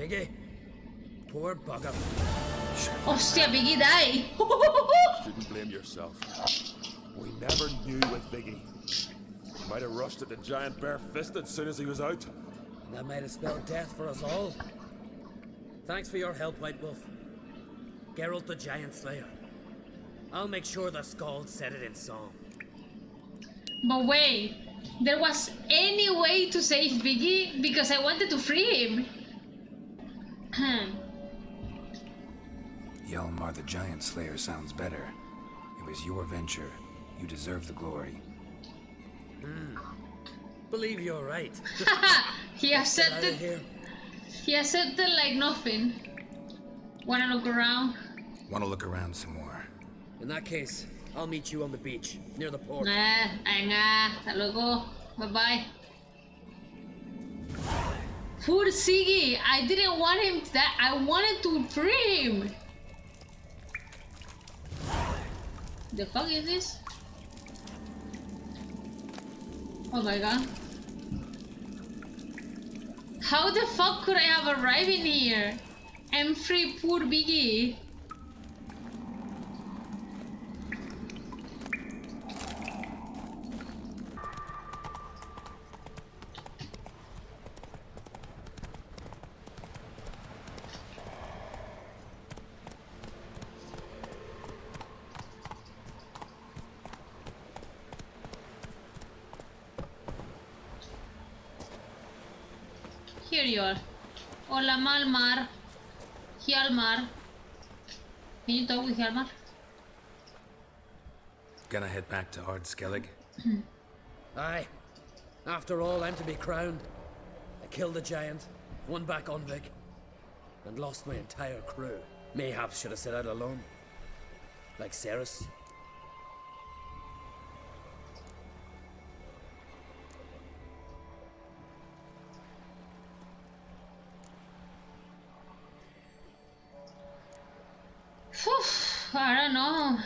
Biggie. Poor bugger. Hostia, Biggie die. Shouldn't blame yourself. We never knew with Biggie. Might have rushed at the giant bare-fisted as soon as he was out. And that might have spelled death for us all. Thanks for your help, White Wolf. Geralt the Giant Slayer. I'll make sure the Skald said it in song. But wait, there was any way to save Biggie because I wanted to free him. Hjalmar the Giant Slayer sounds better. It was your venture. You deserve the glory. Believe you're right. He accepted. Here. He accepted like nothing. Wanna look around? Want to look around some more? In that case, I'll meet you on the beach, near the port. Venga, hasta luego. Bye bye. Poor Siggy, I didn't want him that. I wanted to free him. The fuck is this? Oh my god. How the fuck could I have arrived in here and free poor Biggie? Here you are. Hola, Malmar. Hjalmar. Can you talk with Hjalmar? Gonna head back to Ardskellig? Aye. After all, I'm to be crowned. I killed the giant, won back Onvik, and lost my entire crew. Mayhaps should have set out alone. Like Ceres. I don't know.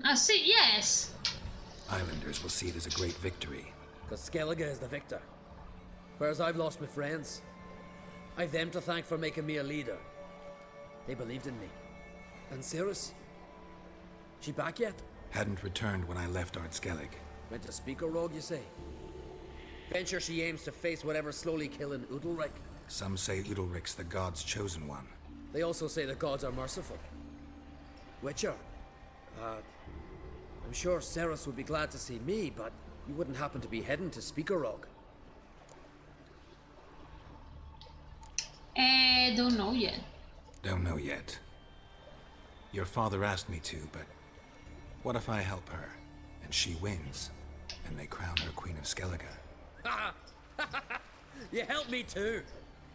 I see, yes. Islanders will see it as a great victory. Because Skellige is the victor. Whereas I've lost my friends. I've them to thank for making me a leader. They believed in me. And Ceres? She back yet? Hadn't returned when I left Ardskellig. Went to Speaker Rogue, you say? Venture she aims to face whatever's slowly killing Udalric. Some say Udalric's the god's chosen one. They also say the gods are merciful. Witcher, I'm sure Ceres would be glad to see me, but you wouldn't happen to be heading to Speaker Rogue. Don't know yet. Don't know yet. Your father asked me to, but what if I help her, and she wins, and they crown her Queen of Skellige? You help me too.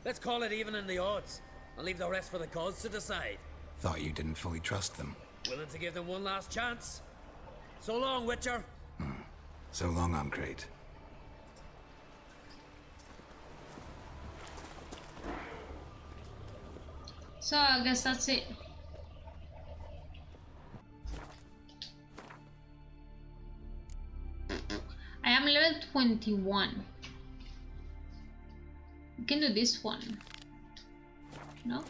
Let's call it even in the odds. I'll leave the rest for the gods to decide. Thought you didn't fully trust them. Willing to give them one last chance. So long, Witcher. So long, Ancrate. So I guess that's it. I am level 21. We can do this one. No?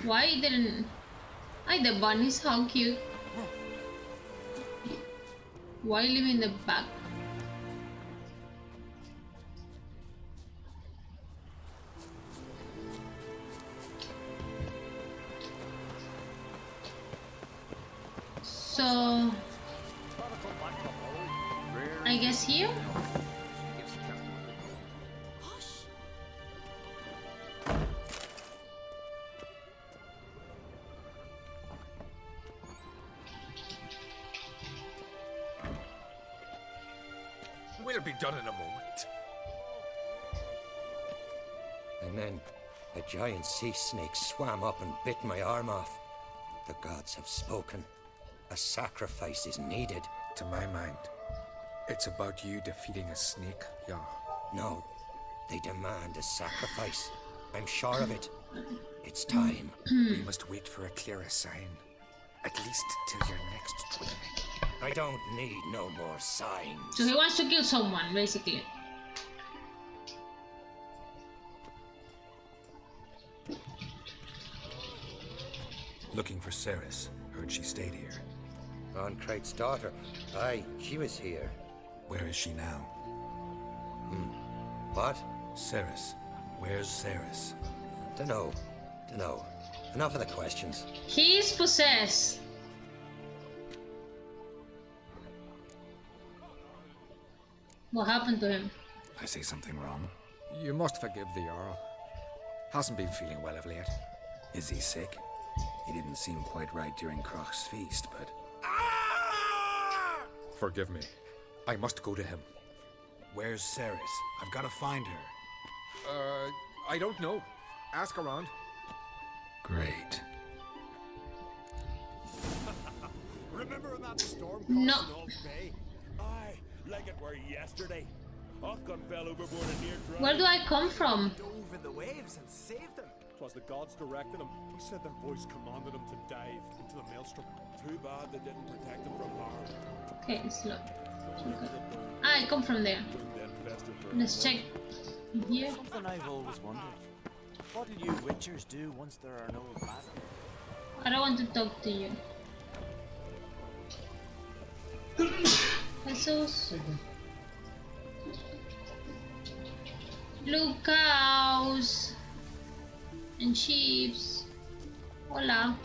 Why didn't... Ay, the bunnies, how cute. Why live in the back? So... I guess here? We'll be done in a moment. And then a giant sea snake swam up and bit my arm off. The gods have spoken. A sacrifice is needed. To my mind, it's about you defeating a snake, yeah. No, they demand a sacrifice. I'm sure of it. It's time. We must wait for a clearer sign. At least till your next dreaming. I don't need no more signs. So he wants to kill someone, basically. Looking for Ceres. Heard she stayed here. On Crate's daughter. Aye, she was here. Where is she now? What? Ceres. Where's Ceres? Dunno. Enough of the questions. He is possessed. What happened to him? I say something wrong? You must forgive the Jarl. Hasn't been feeling well of late. Is he sick? He didn't seem quite right during Crach's feast, but... Forgive me. I must go to him. Where's Ceres? I've got to find her. I don't know. Ask around. Great. Remember when that storm No. crossed in Old Bay? Aye, like it were yesterday. Othgun fell overboard and near drowned. Where do I come from? Dove in the waves and saved them. 'Twas the gods directed him. He said their voice commanded him to dive into the maelstrom. Too bad they didn't protect him from harm. Okay, slow. I come from there. Wind infested for Let's check here. Something I've always wondered. What'll you witchers do once there are no battles? I don't want to talk to you. Jesus. Blue cows and sheeps. Hola.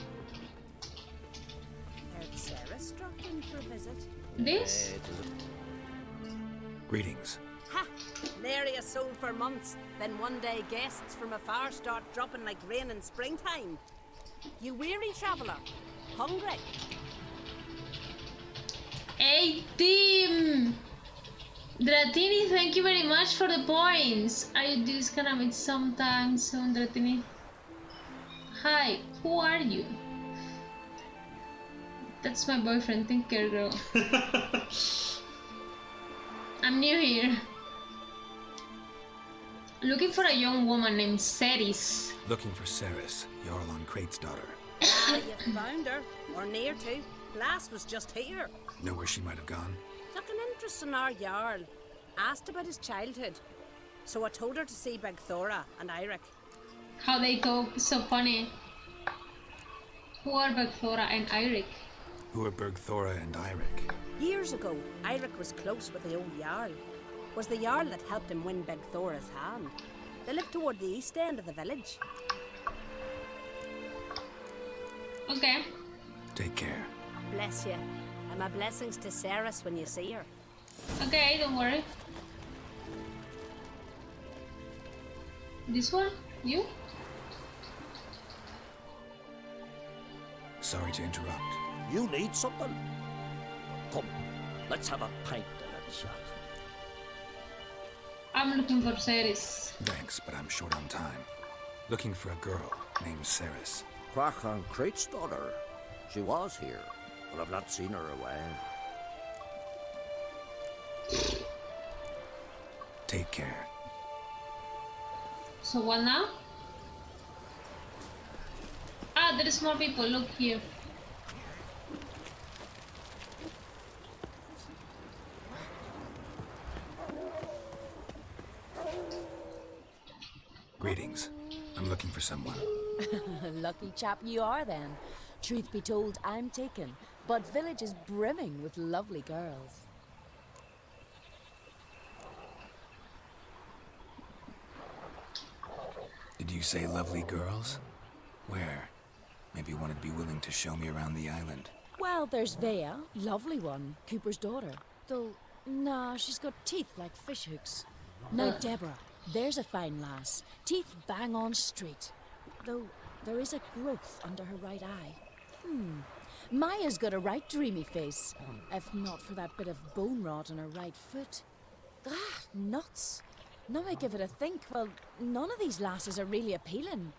Heard Sarah struck in for a visit. This? Greetings. Ha! Nary a soul for months. Then one day guests from afar start dropping like rain in springtime. You weary traveller? Hungry? Hey team! Dratini, thank you very much for the points. I do this kind of it sometimes soon, Dratini. Hi, who are you? That's my boyfriend, take care, girl. I'm new here. Looking for a young woman named Ceres. Looking for Ceres, Jarl on Crate's daughter. Ah, you found her. Or near to. Lass was just here. Know where she might have gone? Took an interest in our Jarl. Asked about his childhood. So I told her to see Big Thora and Eirik. How they talk is so funny. Who are Bagthora and Eirik? Who are Bergthora and Eirik? Years ago, Eirik was close with the old Jarl. Was the Jarl that helped him win Big Thora's hand. They lived toward the east end of the village. Okay. Take care. Bless you. And my blessings to Ceres when you see her. Okay, don't worry. This one? You? Sorry to interrupt. You need something? Come, let's have a pint and a chat. I'm looking for Ceres. Thanks, but I'm short on time. Looking for a girl named Ceres. Crach on Crate's daughter. She was here, but I've not seen her a while. Take care. So what now? Ah, there is more people. Look here. Greetings. I'm looking for someone. Lucky chap you are then. Truth be told, I'm taken, but village is brimming with lovely girls. Did you say lovely girls? Where? Maybe one would be willing to show me around the island. Well, there's Vea, lovely one, Cooper's daughter. Though, nah, she's got teeth like fishhooks. Now Deborah, there's a fine lass, teeth bang on straight. Though, there is a growth under her right eye. Maya's got a right dreamy face, if not for that bit of bone rot on her right foot. Ah, nuts. Now I give it a think, well, none of these lasses are really appealing.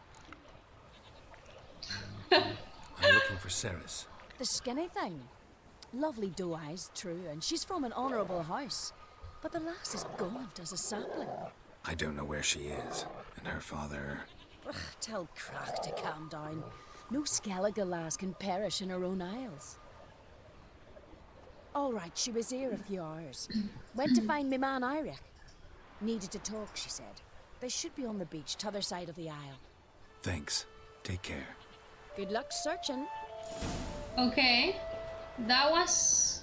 I'm looking for Ceres. The skinny thing. Lovely doe eyes, true, and she's from an honourable house. But the lass is gaunt as a sapling. I don't know where she is, and her father... Ugh, tell Crack to calm down. No Skellige lass can perish in her own isles. All right, she was here a few hours. Went to find me man Iric. Needed to talk, she said. They should be on the beach, t'other side of the isle. Thanks. Take care. Good luck searching. Okay. That was...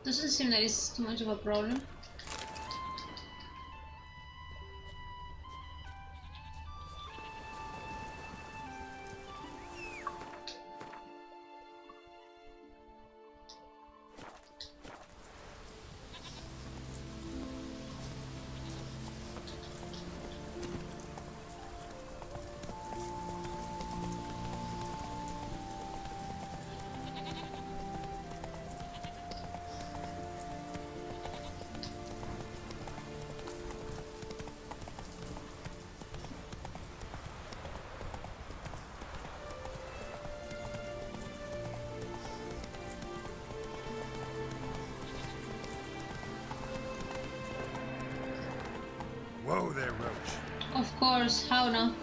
Doesn't seem that it's too much of a problem. Whoa there, Roach. Of course, how no?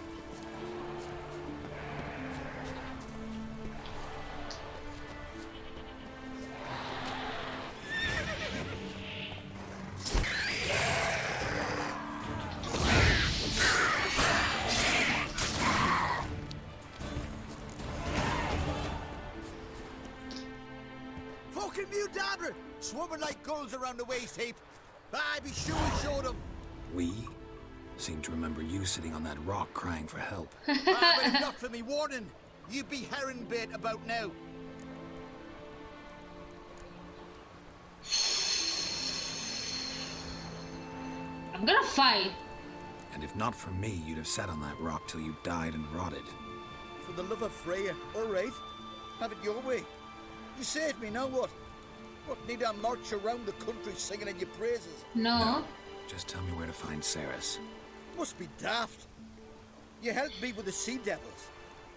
Fucking mute dabber! Swimming like gulls around the waist heap. I be sure we showed them. We seem to remember you sitting on that rock crying for help. But if not for me warning, you'd be herring bait about now. I'm gonna fight. And if not for me, you'd have sat on that rock till you died and rotted. For the love of Freya, all right. Have it your way. You saved me, now what? What, need I march around the country singing in your praises? No. Just tell me where to find Ceres. Must be daft. You helped me with the sea devils,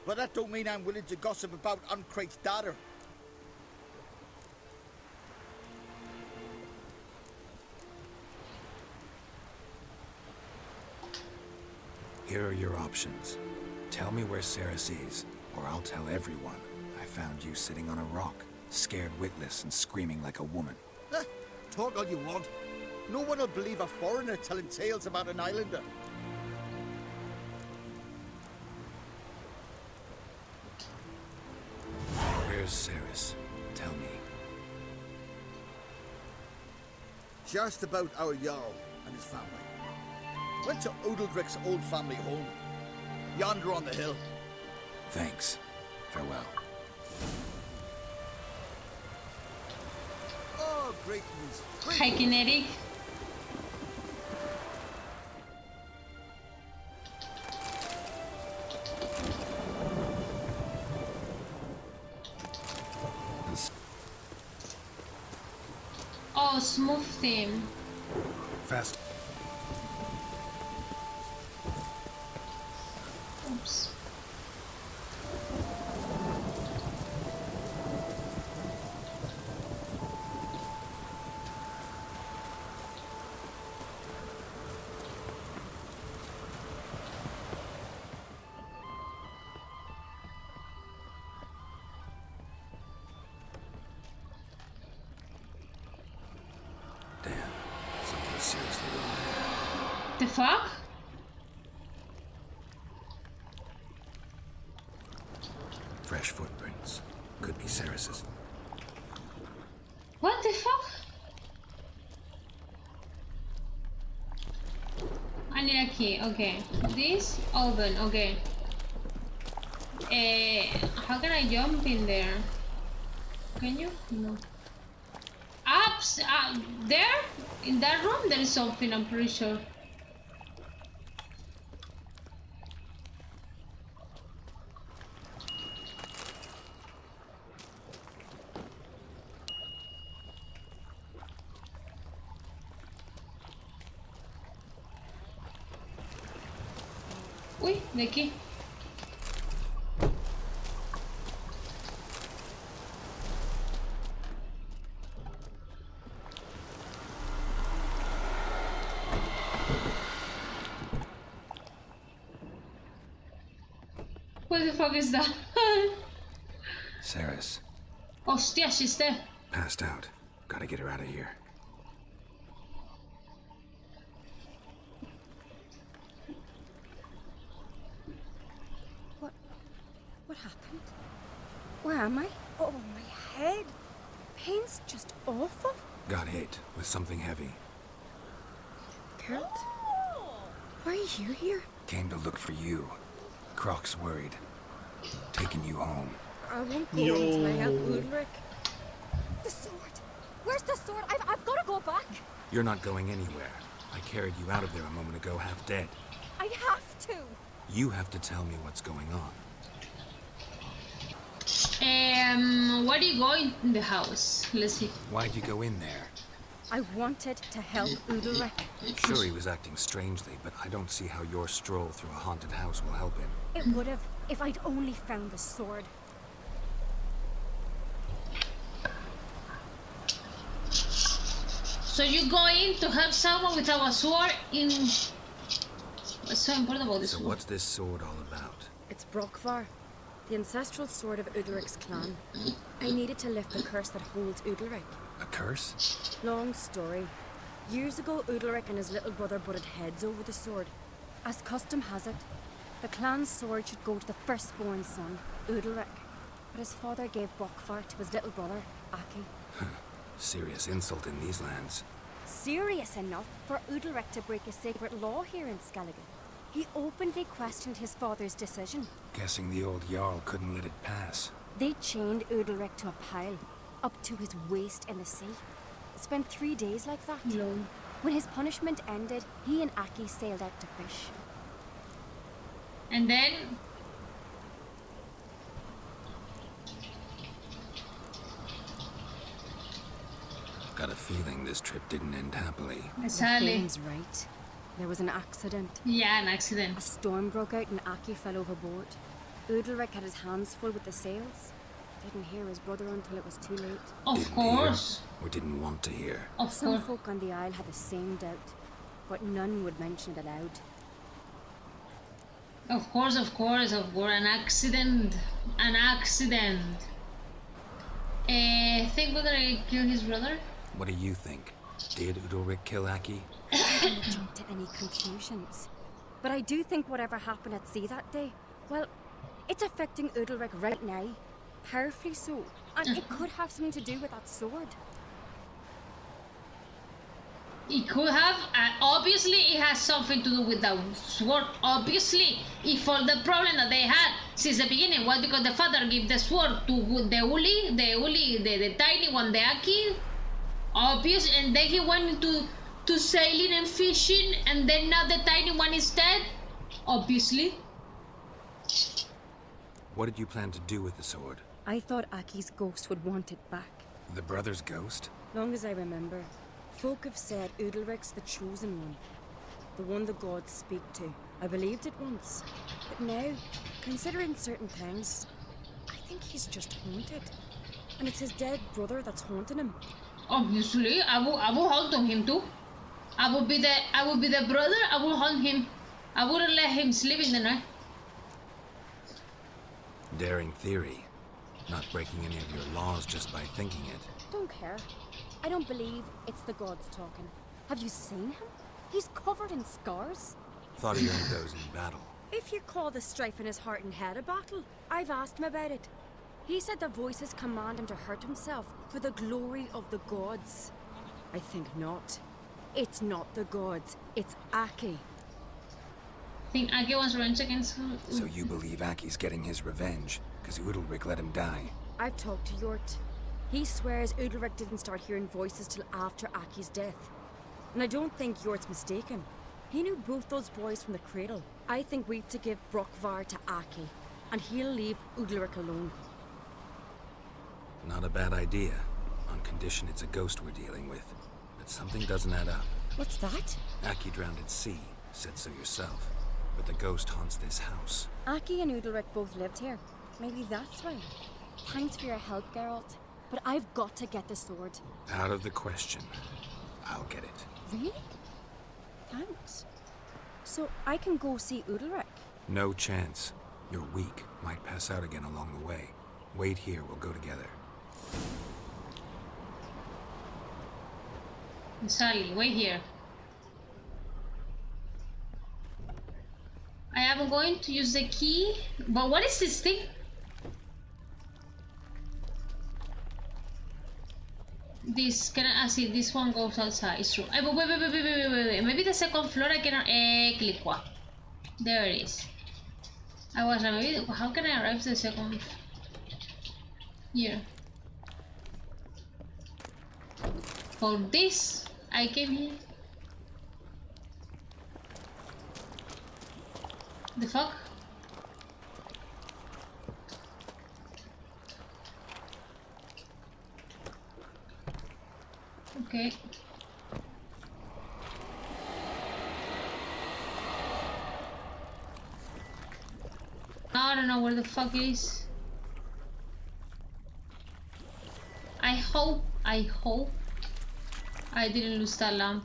but that don't mean I'm willing to gossip about Uncrate's daughter. Here are your options. Tell me where Ceres is, or I'll tell everyone I found you sitting on a rock, scared witless and screaming like a woman. Talk all you want. No one will believe a foreigner telling tales about an islander. Where's Ceres? Tell me. Just about our Jarl and his family. Went to Odeldrick's old family home. Yonder on the hill. Thanks. Farewell. Oh, great news. Hi, Kinetic. Oh, smooth theme. Fast. Oops. Damn. Something seriously wrong there. The fuck? Fresh footprints. Could be Ceres's. What the fuck? I need a key. Okay. This open. Okay. How can I jump in there? Can you? No. Ups. There? In that room, there is something. I'm pretty sure. Uy, de aquí. What the fuck is that? Saris. Hostia, she's there. Passed out. Gotta get her out of here. What happened? Where am I? Oh, my head. Pain's just awful. Got hit with something heavy. Geralt? Why are you here? Came to look for you. Croc's worried. Taking you home. I won't go until I help Ulrich. The sword! Where's the sword? I've got to go back. You're not going anywhere. I carried you out of there a moment ago, half dead. I have to. You have to tell me what's going on. Why do you go in the house? Let's see. Why'd you go in there? I wanted to help Ulrich. Sure, he was acting strangely, but I don't see how your stroll through a haunted house will help him. It would have, if I'd only found the sword. So you go in to help someone without a sword in... What's so important about this So sword? what's this sword all about? It's Brockvar, the ancestral sword of Udalric's clan. I needed to lift the curse that holds Udalric. A curse? Long story. Years ago, Udalric and his little brother butted heads over the sword. As custom has it, the clan's sword should go to the firstborn son, Udalric. But his father gave Brockvar to his little brother, Aki. Serious insult in these lands. Serious enough for Udalric to break a sacred law here in Skellige. He openly questioned his father's decision. Guessing the old Jarl couldn't let it pass. They chained Udalric to a pile, up to his waist in the sea. Spent 3 days like that. No. When his punishment ended, he and Aki sailed out to fish. And then... Got a feeling this trip didn't end happily. Exactly. Feeling's right. There was an accident. Yeah, an accident. A storm broke out and Aki fell overboard. Udalric had his hands full with the sails. Didn't hear his brother until it was too late. Of course. Hear, or didn't want to hear. Of Some course. folk on the isle had the same doubt, but none would mention it aloud. Of course, an accident. An accident. Think we're gonna kill his brother? What do you think? Did Udalric kill Aki? I don't jump to any conclusions. But I do think whatever happened at sea that day, well, it's affecting Udalric right now. Powerfully so. And it could have something to do with that sword. It could have, obviously it has something to do with the sword, obviously. If all the problem that they had since the beginning was because the father gave the sword to the tiny one, the Aki, obvious, and then he went to sailing and fishing, and then now the tiny one is dead, obviously. What did you plan to do with the sword? I thought Aki's ghost would want it back. The brother's ghost? Long as I remember, folk have said Udalric's the chosen one. The one the gods speak to. I believed it once. But now, considering certain things, I think he's just haunted. And it's his dead brother that's haunting him. Obviously, I will haunt him too. I will be the brother, I will haunt him. I wouldn't let him sleep in the night. Daring theory. Not breaking any of your laws just by thinking it. Don't care. I don't believe it's the gods talking. Have you seen him? He's covered in scars. Thought he earned those in battle. If you call the strife in his heart and head a battle, I've asked him about it. He said the voices command him to hurt himself for the glory of the gods. I think not. It's not the gods, it's Aki. Think Aki wants revenge against her? So you believe Aki's getting his revenge, because Udalric let him die? I've talked to Yort. He swears Udalric didn't start hearing voices till after Aki's death. And I don't think Yort's mistaken. He knew both those boys from the cradle. I think we've to give Brockvar to Aki, and he'll leave Udalric alone. Not a bad idea, on condition it's a ghost we're dealing with. But something doesn't add up. What's that? Aki drowned at sea, said so yourself. But the ghost haunts this house. Aki and Udalric both lived here. Maybe that's why. Thanks for your help, Geralt. But I've got to get the sword. Out of the question. I'll get it. Really? Thanks. So I can go see Udalric? No chance. You're weak, might pass out again along the way. Wait here, we'll go together. Sally, wait here. I am going to use the key, but what is this thing? This can I see? This one goes outside. It's true. Wait. Maybe the second floor I can click what? There it is. I was maybe. How can I arrive to the second? Here. For this, I came here. The fuck? Okay. I don't know where the fuck it is. I hope I didn't lose that lamp.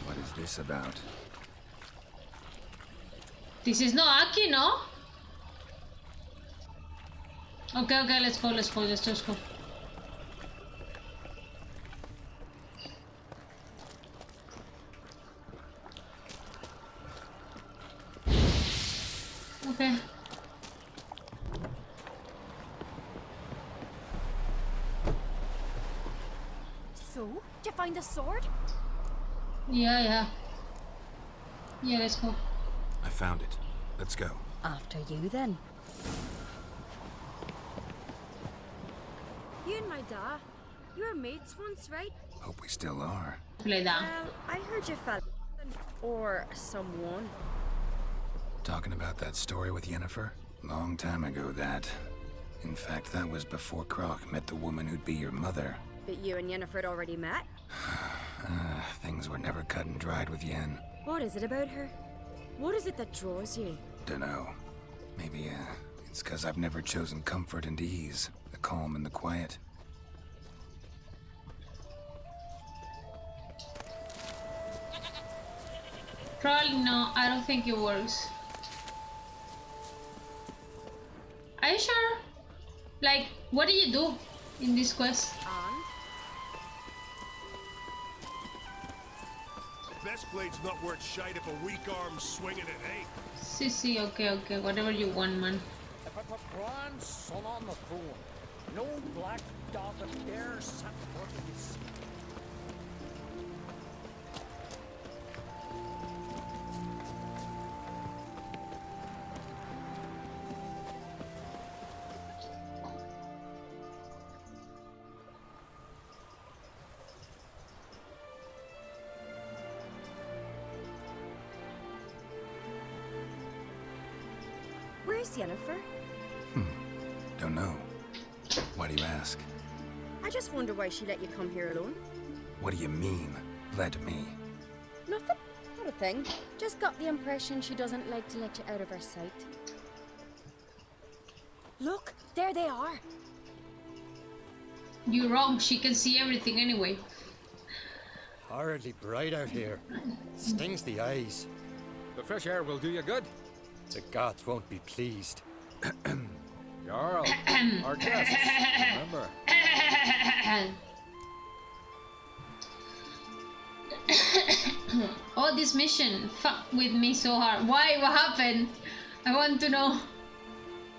What is this about? This is not Aki, no? Okay, let's go. Let's just go. Okay. So, did you find the sword? Yeah, let's go. I found it. Let's go. After you, then. You and my dad, you were mates once, right? Hope we still are. Play down. Well, I heard you fell. Or someone. Talking about that story with Yennefer? Long time ago, that. In fact, that was before Croc met the woman who'd be your mother. But you and Yennefer had already met? Things were never cut and dried with Yen. What is it about her? What is it that draws you? Dunno. Maybe, it's 'cause I've never chosen comfort and ease. The calm and the quiet. Probably no, I don't think it works. Are you sure? Like, what do you do in this quest? Best blade's not worth shite if a weak arm's swinging it, eh? See, okay, whatever you want, man. If I put grand sun on the throne, no black dog of dare sat working his. Where's Yennefer? Don't know. Why do you ask? I just wonder why she let you come here alone. What do you mean, let me? Nothing. Not a thing. Just got the impression she doesn't like to let you out of her sight. Look, there they are. You're wrong, she can see everything anyway. Horridly bright out here. Stings the eyes. The fresh air will do you good. The gods won't be pleased. Jarl, our guests, remember. Oh, this mission fucked with me so hard. Why? What happened? I want to know.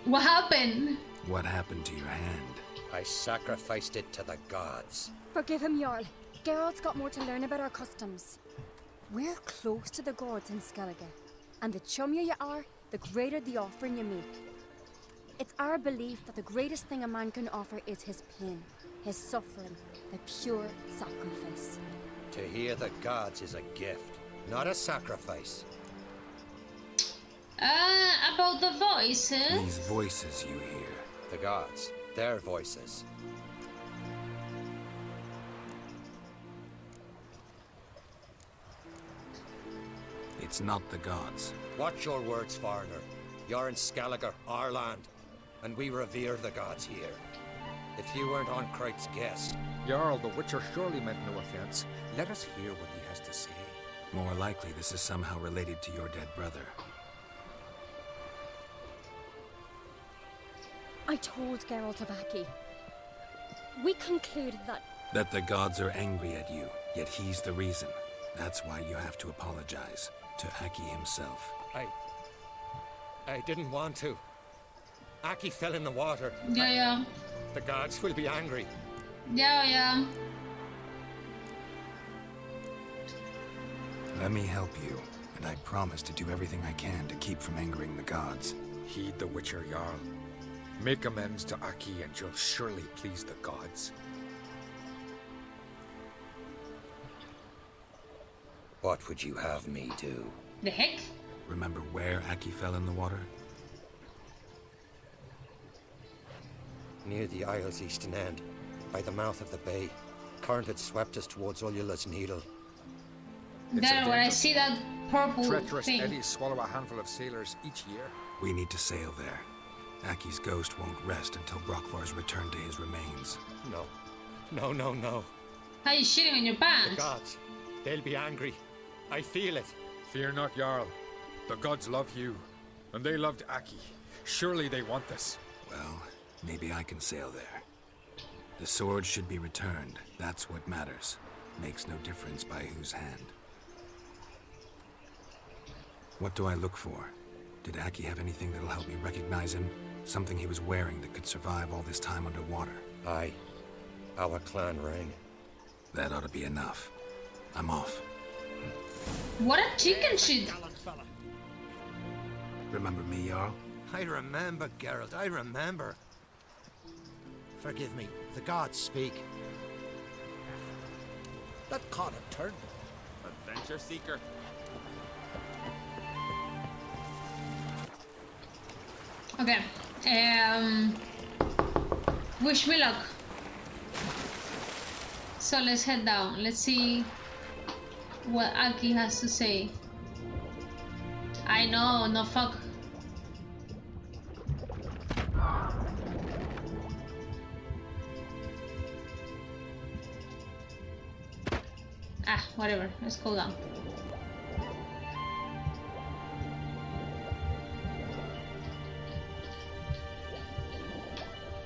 What happened? What happened to your hand? I sacrificed it to the gods. Forgive him, Jarl. Geralt's got more to learn about our customs. We're close to the gods in Skellige, and the chummier you are, the greater the offering you make. It's our belief that the greatest thing a man can offer is his pain, his suffering, the pure sacrifice. To hear the gods is a gift, not a sacrifice. About the voices. These voices you hear. The gods, their voices. It's not the gods. Watch your words, foreigner. You're in Skelliger, our land, and we revere the gods here. If you weren't on Cright's guest... Jarl, the Witcher surely meant no offense. Let us hear what he has to say. More likely this is somehow related to your dead brother. I told Geralt of Aki. We concluded that... That the gods are angry at you, yet he's the reason. That's why you have to apologize to Aki himself. I didn't want to. Aki fell in the water. Yeah. The gods will be angry. Yeah. Let me help you, and I promise to do everything I can to keep from angering the gods. Heed the Witcher, Jarl. Make amends to Aki and you'll surely please the gods. What would you have me do? The heck? Remember where Aki fell in the water? Near the Isle's eastern end, by the mouth of the bay. Current had swept us towards Ullula's Needle. There, where I see that purple Treacherous thing. eddies swallow a handful of sailors each year. We need to sail there. Aki's ghost won't rest until Brokvar's returned to his remains. No. How are you shitting on your pants? The gods, they'll be angry. I feel it. Fear not, Jarl. The gods love you, and they loved Aki. Surely they want this. Well, maybe I can sail there. The sword should be returned. That's what matters. Makes no difference by whose hand. What do I look for? Did Aki have anything that'll help me recognize him? Something he was wearing that could survive all this time underwater? Aye. Our clan ring. That ought to be enough. I'm off. What a chicken shit! Remember me, Jarl? I remember, Geralt, I remember. Forgive me, the gods speak. That can't have turned. Adventure seeker. Okay. Wish me luck. So let's head down. Let's see what Aki has to say. I know, no fuck. Whatever. Let's go down.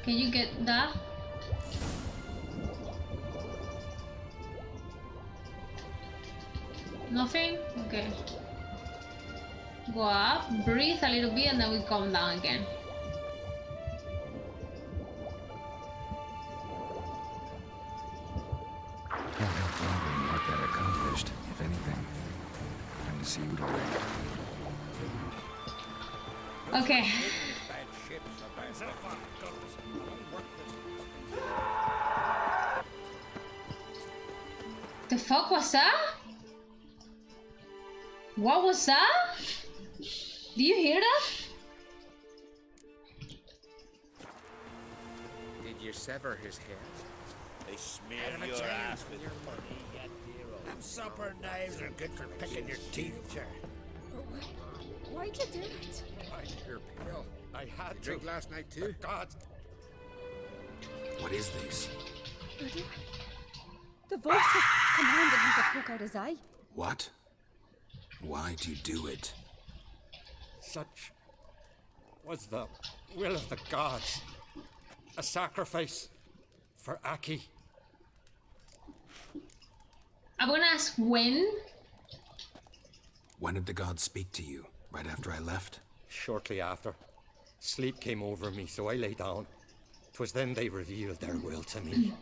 Can you get that? Nothing? Okay. Go up, breathe a little bit, and then we come down again. Can't help wondering what that accomplished, if anything. Time to see Udalric. Okay. The fuck was that? What was that? Do you hear that? Did you sever his head? They smeared your ass with money, you hero. Them supper knives are good for picking your teeth, sir. Why'd you do it? You're pale. I had to. Drink last night too? God. What is this? The voice was commanding him to poke out his eye. What? Why'd you do it? Such was the will of the gods. A sacrifice for Aki. I'm gonna ask when. When did the gods speak to you? Right after I left? Shortly after. Sleep came over me, so I lay down. 'Twas then they revealed their will to me.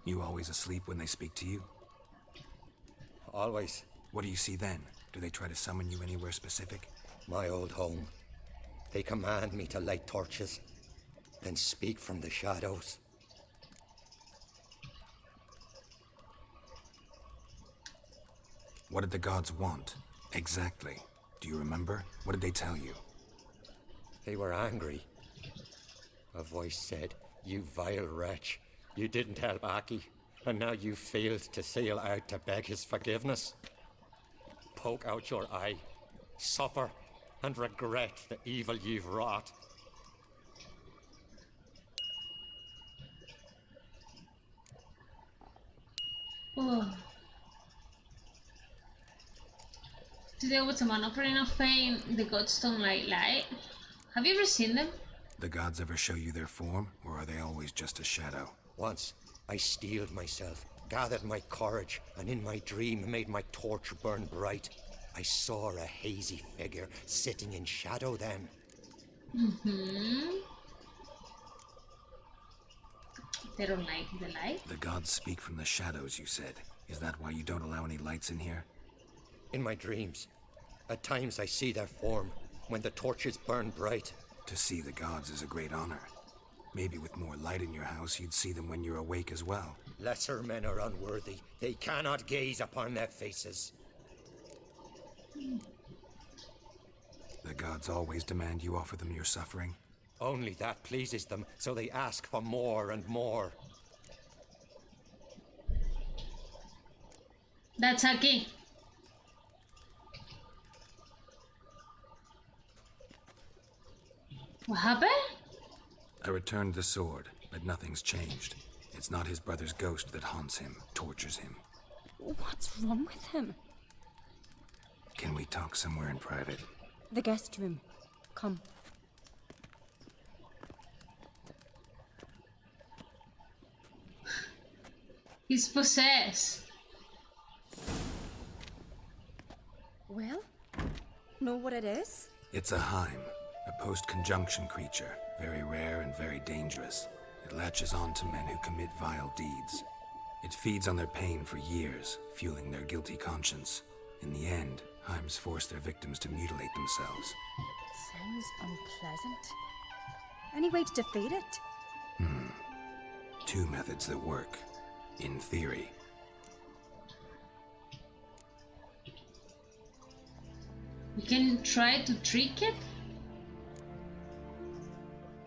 You always asleep when they speak to you? Always. What do you see then? Do they try to summon you anywhere specific? My old home. They command me to light torches, then speak from the shadows. What did the gods want? Exactly. Do you remember? What did they tell you? They were angry. A voice said, "You vile wretch. You didn't help Aki, and now you failed to sail out to beg his forgiveness. poke out your eye. Suffer and regret the evil you've wrought. Oh. Today was a man offering of fame. The gods don't like light. Have you ever seen them? The gods ever show you their form, or are they always just a shadow? Once, I steeled myself, gathered my courage, and in my dream made my torch burn bright. I saw a hazy figure sitting in shadow then. They don't like the light? The gods speak from the shadows, you said. Is that why you don't allow any lights in here? In my dreams, at times I see their form, when the torches burn bright. To see the gods is a great honor. Maybe with more light in your house, you'd see them when you're awake as well. Lesser men are unworthy. They cannot gaze upon their faces. The gods always demand you offer them your suffering? Only that pleases them, so they ask for more and more. That's aquí. What happened? I returned the sword, but nothing's changed. It's not his brother's ghost that haunts him, tortures him. What's wrong with him? Can we talk somewhere in private? The guest room. Come. He's possessed. Well, know what it is? It's a Heim, a post-conjunction creature, very rare and very dangerous. It latches on to men who commit vile deeds. It feeds on their pain for years, fueling their guilty conscience. In the end, Heims force their victims to mutilate themselves. Sounds unpleasant. Any way to defeat it? Two methods that work, in theory. We can try to trick it?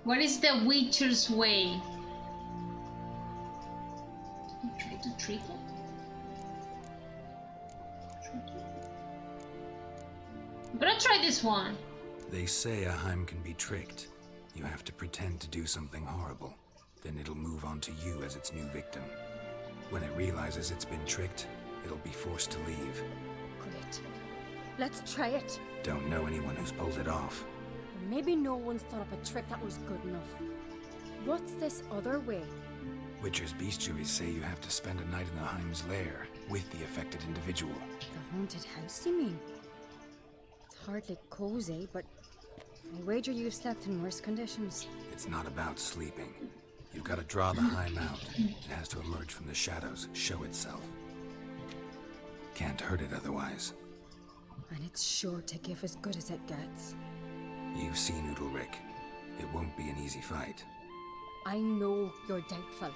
What is the Witcher's way? Try to trick it? I'm gonna try this one. They say a Heim can be tricked. You have to pretend to do something horrible. Then it'll move on to you as its new victim. When it realizes it's been tricked, it'll be forced to leave. Great. Let's try it. Don't know anyone who's pulled it off. Maybe no one's thought up a trick that was good enough. What's this other way? Witcher's bestiaries say you have to spend a night in the Heim's lair with the affected individual. The haunted house, you mean? It's hardly cozy, but I wager you've slept in worse conditions. It's not about sleeping. You've got to draw the Heim out. It has to emerge from the shadows, show itself. Can't hurt it otherwise. And it's sure to give as good as it gets. You've seen Udalric. It won't be an easy fight. I know you're doubtful,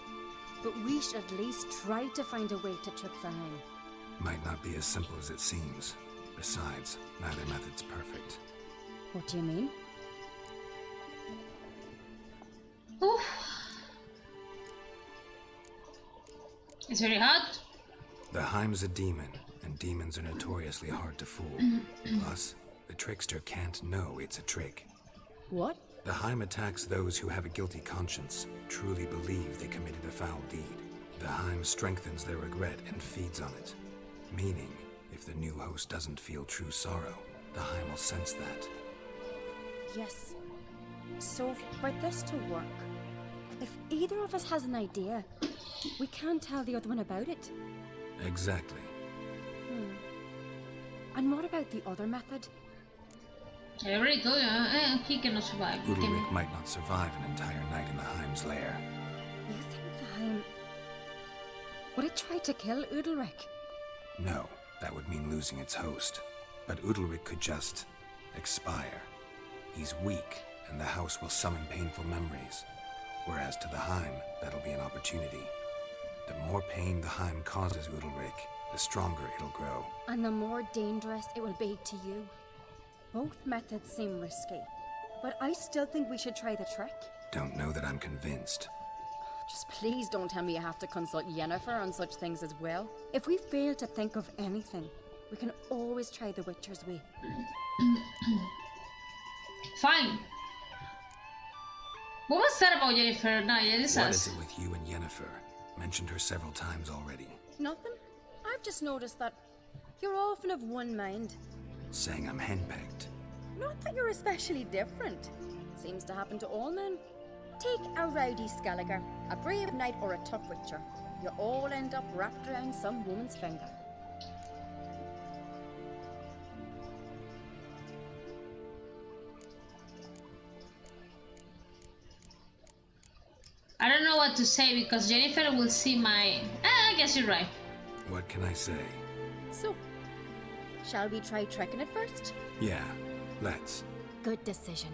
but we should at least try to find a way to trick the Heim. Might not be as simple as it seems. Besides, neither method's perfect. What do you mean? Oof. It's very hot. The Heim's a demon, and demons are notoriously hard to fool. Plus, the trickster can't know it's a trick. What? The Heim attacks those who have a guilty conscience, truly believe they committed a foul deed. The Heim strengthens their regret and feeds on it. Meaning, if the new host doesn't feel true sorrow, the Heim will sense that. Yes. So, for this to work, if either of us has an idea, we can't tell the other one about it. Exactly. And what about the other method? I already told you, he cannot survive. Udalric might not survive an entire night in the Heim's lair. You think the Heim... Would it try to kill Udalric? No, that would mean losing its host. But Udalric could just... expire. He's weak, and the house will summon painful memories. Whereas to the Heim, that'll be an opportunity. The more pain the Heim causes Udalric, the stronger it'll grow. And the more dangerous it will be to you. Both methods seem risky, but I still think we should try the trick. Don't know that I'm convinced. Just please don't tell me you have to consult Yennefer on such things as well. If we fail to think of anything, We can always try the Witcher's way. Fine. What was that about Jennifer? No, yeah, this What us. is it with you and Yennefer? Mentioned her several times already. Nothing. I've just noticed that you're often of one mind. Saying I'm henpecked. Not that you're especially different. Seems to happen to all men. Take a rowdy Skelliger, a brave knight, or a tough Witcher. You all end up wrapped around some woman's finger. I don't know what to say because Jennifer will see my... I guess you're right. What can I say? So, shall we try trekking it first? Yeah, let's. Good decision.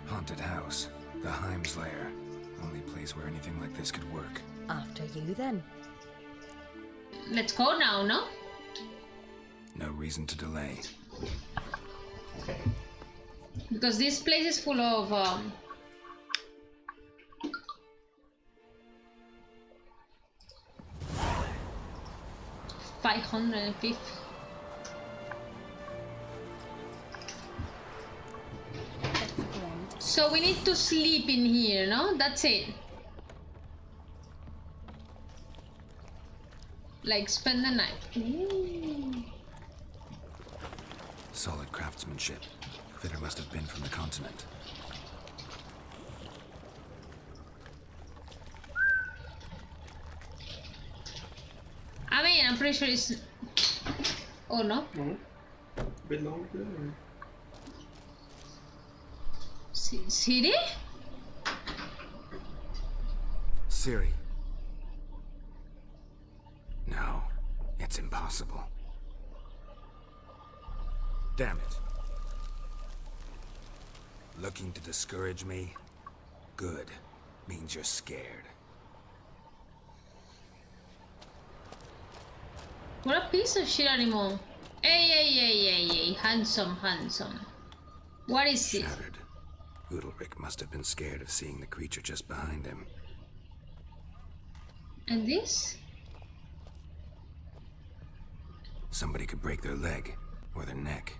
Haunted house. The Heim's lair. Only place where anything like this could work. After you, then. Let's go now, no? No reason to delay. Because this place is full of 550. So we need to sleep in here, no? That's it. Like spend the night. Ooh. Solid craftsmanship. Fitter must have been from the continent. I mean, I'm pretty sure it's... Oh, no? No. Belong there. City? Ciri. No, it's impossible. Damn it. Looking to discourage me? Good. Means you're scared. What a piece of shit animal. Hey. Handsome. What is it? Shattered. Udalric must have been scared of seeing the creature just behind him. And this? Somebody could break their leg or their neck.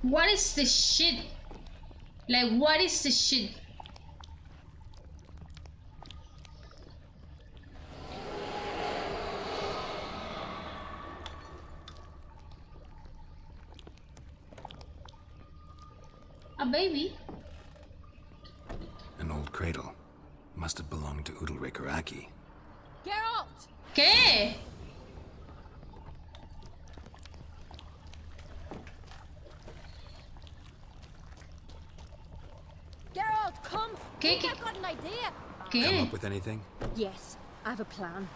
What is the shit? Like, what is the shit? A baby? An old cradle. Must have belonged to Udalric or Aki. Geralt! ¿Qué? Geralt, come! ¿Qué? I've got an idea! Come up with anything? Yes, I have a plan.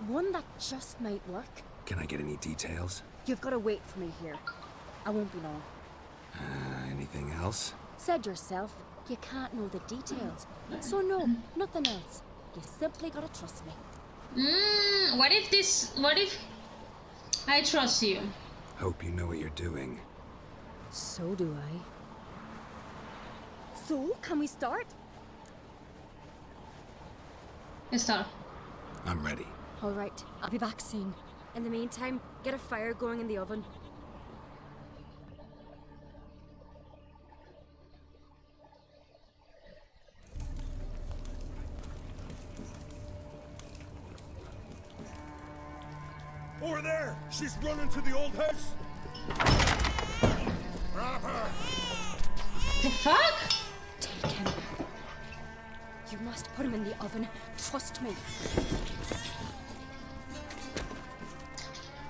One that just might work. Can I get any details? You've got to wait for me here. I won't be long. Anything else? Said yourself, you can't know the details. So no, nothing else. You simply gotta trust me. What if I trust you? Hope you know what you're doing. So do I. So, can we start? Let's start. I'm ready. All right, I'll be back soon. In the meantime, get a fire going in the oven. Over there! She's running to the old house! Grab her! The fuck? Take him. You must put him in the oven. Trust me.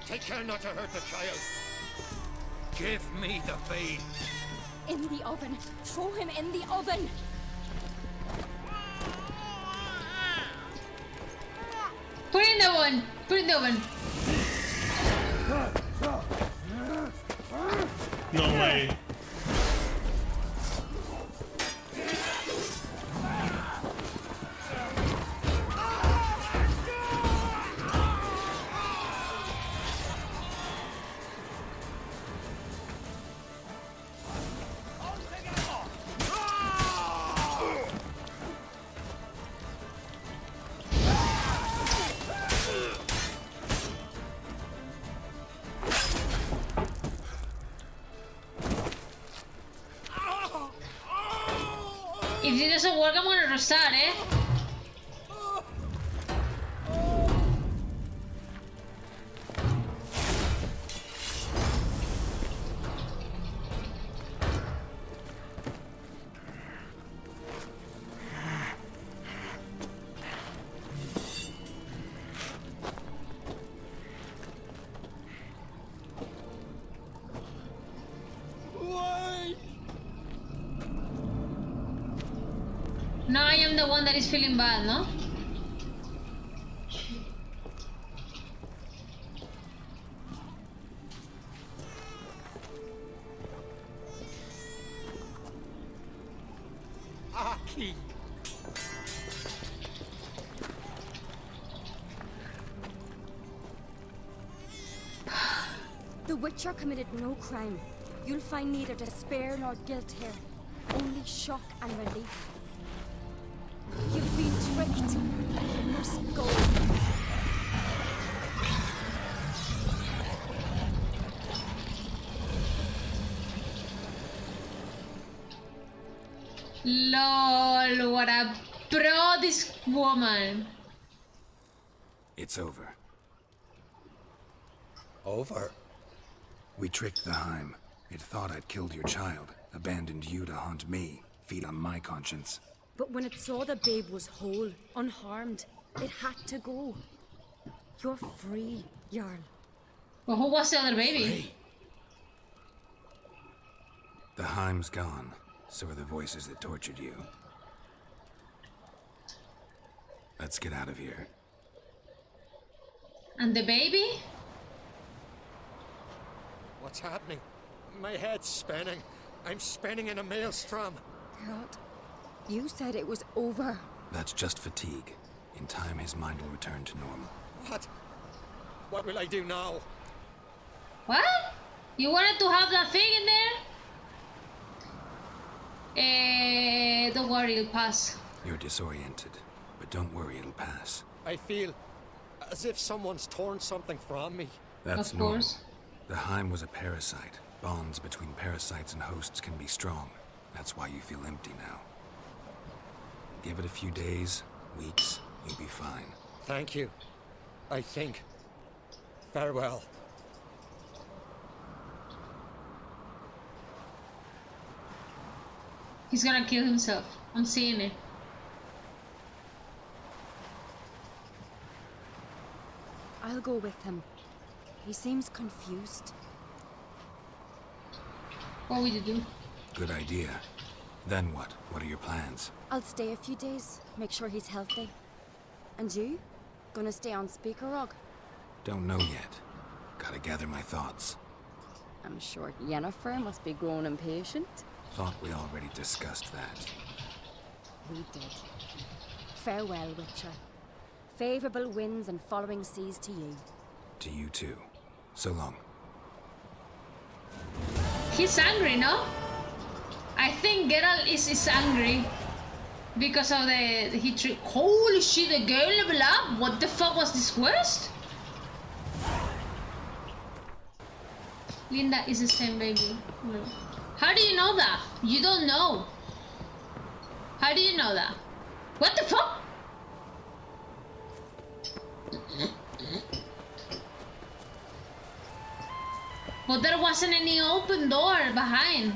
Take care not to hurt the child. Give me the babe. In the oven. Throw him in the oven. Put it in the oven. Put it in the oven. No way. If it doesn't work, I'm gonna restart, eh? Now I am the one that is feeling bad, no? Aki! The Witcher committed no crime. You'll find neither despair nor guilt here. Only shock and relief. You've been tricked. You must go. LOL, what a pro this woman. It's over. Over? We tricked the Heim. It thought I'd killed your child, abandoned you to haunt me, feed on my conscience. But when it saw the babe was whole, unharmed, it had to go. You're free, Jarl. Well, who was the other baby? Free. The Heim's gone. So are the voices that tortured you. Let's get out of here. And the baby? What's happening? My head's spinning. I'm spinning in a maelstrom. Geralt, you said it was over. That's just fatigue. In time, his mind will return to normal. What? What will I do now? What? You wanted to have that thing in there? Don't worry, it'll pass. You're disoriented, but don't worry, it'll pass. I feel as if someone's torn something from me. That's Of normal. course. The Heim was a parasite. Bonds between parasites and hosts can be strong. That's why you feel empty now. Give it a few days, weeks, you'll be fine. Thank you. I think. Farewell. He's gonna kill himself. I'm seeing it. I'll go with him. He seems confused. What would you do? Good idea. Then what? What are your plans? I'll stay a few days, make sure he's healthy. And you? Gonna stay on Speaker Rock? Don't know yet. Gotta gather my thoughts. I'm sure Yennefer must be growing impatient. Thought we already discussed that. We did. Farewell, Witcher. Favorable winds and following seas to you. To you too. So long. He's angry, no? I think Geralt is angry. Because of the... Holy shit, the girl level up? What the fuck was this quest? Linda is the same baby. No. How do you know that? You don't know. How do you know that? What the fuck? But there wasn't any open door behind.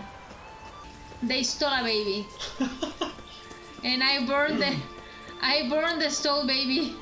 They stole a baby. And I burned the stole baby.